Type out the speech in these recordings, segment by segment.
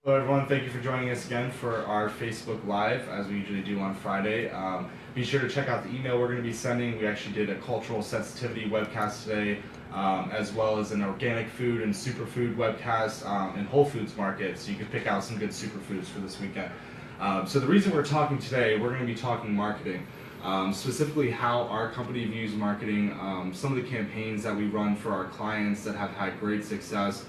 Hello everyone, thank you for joining us again for our Facebook Live, as we usually do on Friday. Be sure to check out the email we're going to be sending. We actually did a cultural sensitivity webcast today, as well as an organic food and superfood webcast in Whole Foods Market, so you can pick out some good superfoods for this weekend. So the reason we're talking today, we're going to be talking marketing. Specifically how our company views marketing, some of the campaigns that we run for our clients that have had great success.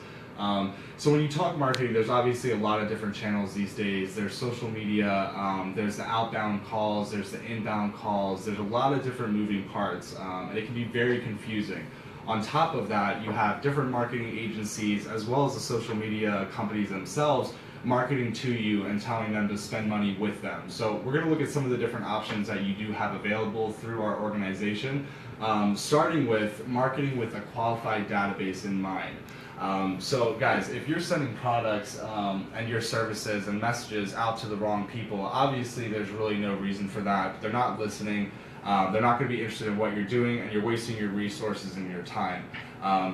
So when you talk marketing, there's obviously a lot of different channels these days. There's social media, there's the outbound calls, there's the inbound calls, there's a lot of different moving parts, and it can be very confusing. On top of that, you have different marketing agencies as well as the social media companies themselves marketing to you and telling them to spend money with them. So we're going to look at some of the different options that you do have available through our organization, starting with marketing with a qualified database in mind. So guys, if you're sending products and your services and messages out to the wrong people, obviously there's really no reason for that. They're not listening. They're not going to be interested in what you're doing, and you're wasting your resources and your time.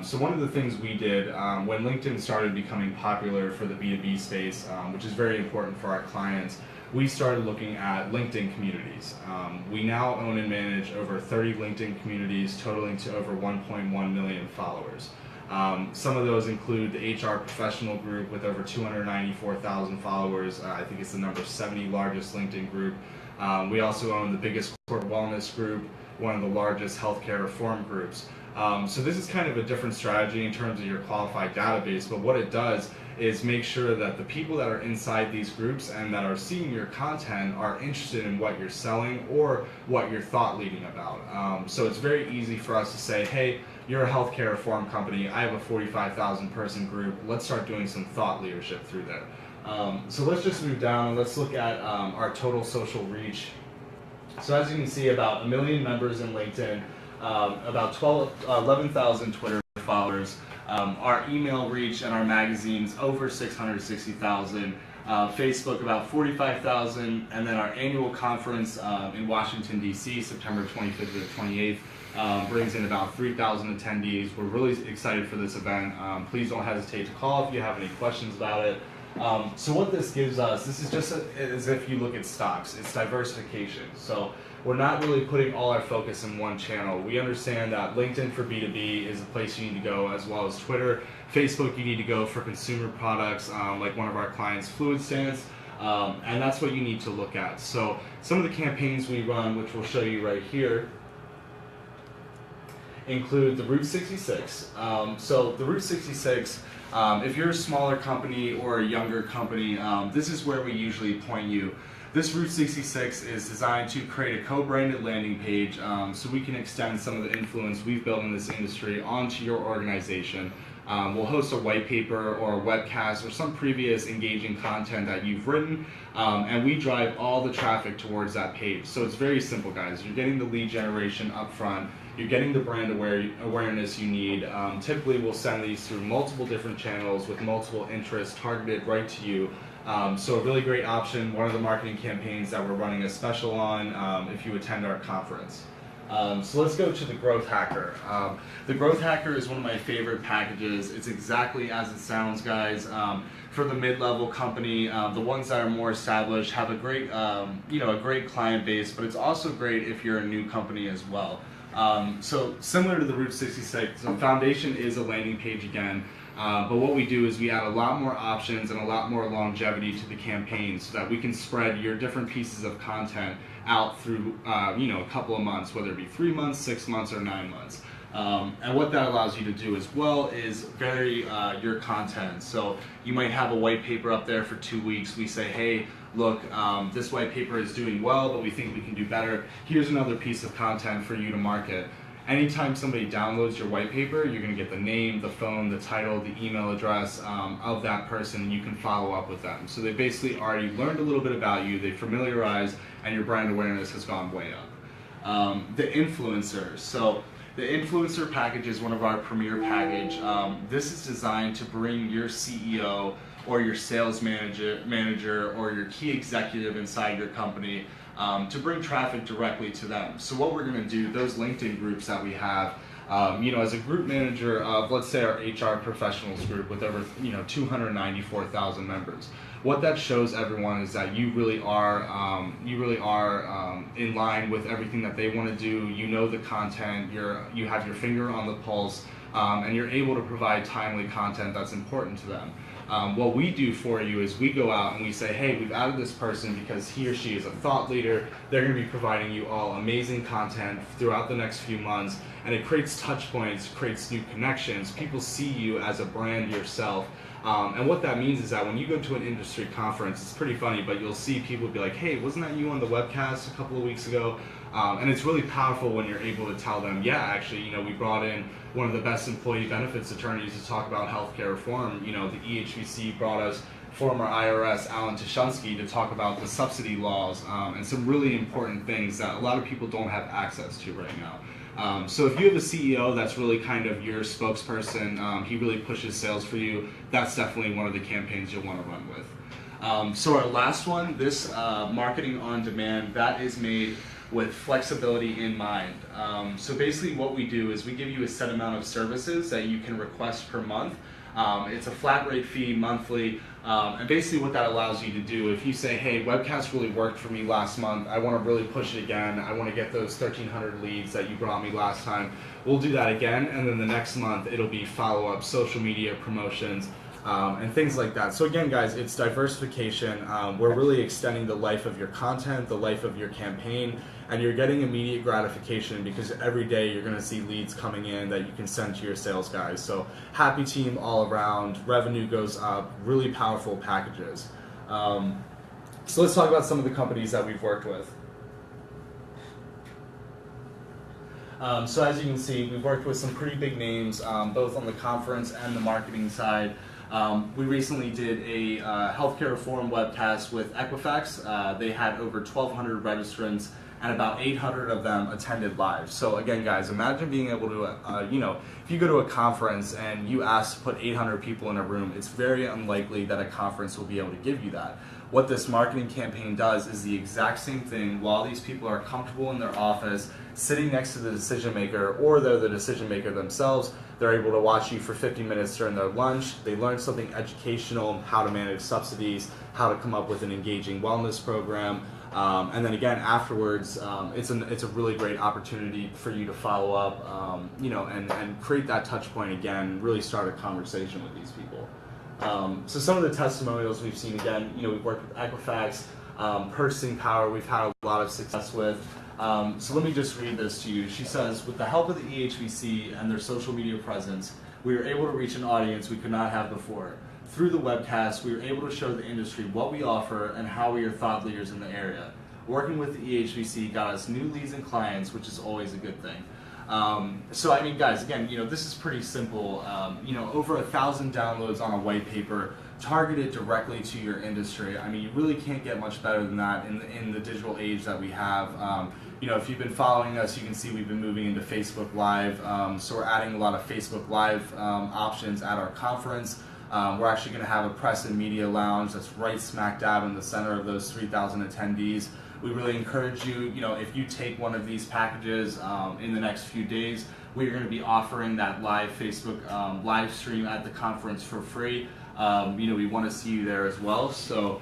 So one of the things we did when LinkedIn started becoming popular for the B2B space, which is very important for our clients, we started looking at LinkedIn communities. We now own and manage over 30 LinkedIn communities totaling to over 1.1 million followers. Some of those include the HR professional group with over 294,000 followers. I think it's the number 70 largest LinkedIn group. We also own the biggest corporate wellness group, one of the largest healthcare reform groups. So this is kind of a different strategy in terms of your qualified database, but what it does is make sure that the people that are inside these groups and that are seeing your content are interested in what you're selling or what you're thought leading about. So it's very easy for us to say, hey, you're a healthcare reform company, I have a 45,000 person group, let's start doing some thought leadership through there. So let's just move down and let's look at our total social reach. So as you can see, about 1 million members in LinkedIn, about 11,000 Twitter followers, our email reach and our magazines over 660,000, Facebook about 45,000, and then our annual conference in Washington, D.C., September 25th to the 28th, brings in about 3,000 attendees. We're really excited for this event. Please don't hesitate to call if you have any questions about it. So what this gives us, this is just as if you look at stocks, it's diversification. So we're not really putting all our focus in one channel. We understand that LinkedIn for B2B is a place you need to go, as well as Twitter. Facebook you need to go for consumer products, like one of our clients, Fluid Stance, and that's what you need to look at. So some of the campaigns we run, which we'll show you right here, include the Route 66. So the Route 66, if you're a smaller company or a younger company, this is where we usually point you. This Route 66 is designed to create a co-branded landing page so we can extend some of the influence we've built in this industry onto your organization. We'll host a white paper or a webcast or some previous engaging content that you've written, and we drive all the traffic towards that page. So it's very simple, guys. You're getting the lead generation up front. You're getting the brand awareness you need. Typically, we'll send these through multiple different channels with multiple interests targeted right to you. So a really great option, one of the marketing campaigns that we're running a special on if you attend our conference. So let's go to the Growth Hacker. The Growth Hacker is one of my favorite packages. It's exactly as it sounds, guys. For the mid-level company, the ones that are more established have a great, a great client base, but it's also great if you're a new company as well. So similar to the Route 66, the foundation is a landing page again, but what we do is we add a lot more options and a lot more longevity to the campaign so that we can spread your different pieces of content out through a couple of months, whether it be 3 months, 6 months, or 9 months. And what that allows you to do as well is vary your content. So you might have a white paper up there for 2 weeks. We say, hey, look, this white paper is doing well, but we think we can do better. Here's another piece of content for you to market. Anytime somebody downloads your white paper, you're going to get the name, the phone, the title, the email address of that person, and you can follow up with them. So they basically already learned a little bit about you, they familiarized, and your brand awareness has gone way up. The influencers. So the influencer package is one of our premier package. This is designed to bring your CEO or your sales manager or your key executive inside your company to bring traffic directly to them. So what we're going to do, those LinkedIn groups that we have, As a group manager of, let's say, our HR professionals group with over 294,000 members, what that shows everyone is that you really are in line with everything that they want to do. You know the content, you have your finger on the pulse, and you're able to provide timely content that's important to them. What we do for you is we go out and we say, hey, we've added this person because he or she is a thought leader. They're going to be providing you all amazing content throughout the next few months, and it creates touch points, creates new connections. People see you as a brand yourself. And what that means is that when you go to an industry conference, it's pretty funny, but you'll see people be like, hey, wasn't that you on the webcast a couple of weeks ago? And it's really powerful when you're able to tell them, yeah, actually, we brought in one of the best employee benefits attorneys to talk about healthcare reform. The EHBC brought us former IRS Alan Tashunsky to talk about the subsidy laws and some really important things that a lot of people don't have access to right now. So if you have a CEO that's really kind of your spokesperson, he really pushes sales for you, that's definitely one of the campaigns you'll want to run with. So our last one, this marketing on demand, that is made with flexibility in mind. So basically what we do is we give you a set amount of services that you can request per month. It's a flat rate fee monthly, and basically what that allows you to do, if you say, hey, webcast really worked for me last month, I want to really push it again, I want to get those 1,300 leads that you brought me last time, we'll do that again, and then the next month it'll be follow-up social media promotions, and things like that. So again, guys, it's diversification. We're really extending the life of your content, the life of your campaign, and you're getting immediate gratification because every day you're going to see leads coming in that you can send to your sales guys. So happy team all around, revenue goes up, really powerful packages. So let's talk about some of the companies that we've worked with. So as you can see, we've worked with some pretty big names, both on the conference and the marketing side. We recently did a healthcare reform webcast with Equifax. They had over 1,200 registrants, and about 800 of them attended live. So again, guys, imagine being able to, if you go to a conference and you ask to put 800 people in a room, it's very unlikely that a conference will be able to give you that. What this marketing campaign does is the exact same thing while these people are comfortable in their office, sitting next to the decision maker, or they're the decision maker themselves. They're able to watch you for 50 minutes during their lunch. They learn something educational, how to manage subsidies, how to come up with an engaging wellness program. And then again, afterwards, it's a really great opportunity for you to follow up, and create that touch point again, really start a conversation with these people. So some of the testimonials we've seen, again, we've worked with Equifax, Purchasing Power, we've had a lot of success with. So let me just read this to you. She says, with the help of the EHBC and their social media presence, we were able to reach an audience we could not have before. Through the webcast, we were able to show the industry what we offer and how we are thought leaders in the area. Working with the EHBC got us new leads and clients, which is always a good thing. So I mean, guys, again, this is pretty simple. Over 1,000 downloads on a white paper targeted directly to your industry. I mean, you really can't get much better than that in the digital age that we have. If you've been following us, you can see we've been moving into Facebook Live. So we're adding a lot of Facebook Live options at our conference. We're actually going to have a press and media lounge that's right smack dab in the center of those 3,000 attendees. We really encourage you, if you take one of these packages in the next few days, we're going to be offering that live Facebook live stream at the conference for free. We want to see you there as well. So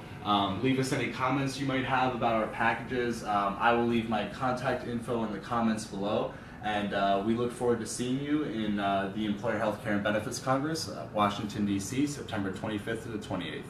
leave us any comments you might have about our packages. I will leave my contact info in the comments below. And we look forward to seeing you in the Employer Healthcare and Benefits Congress, Washington, D.C., September 25th to the 28th.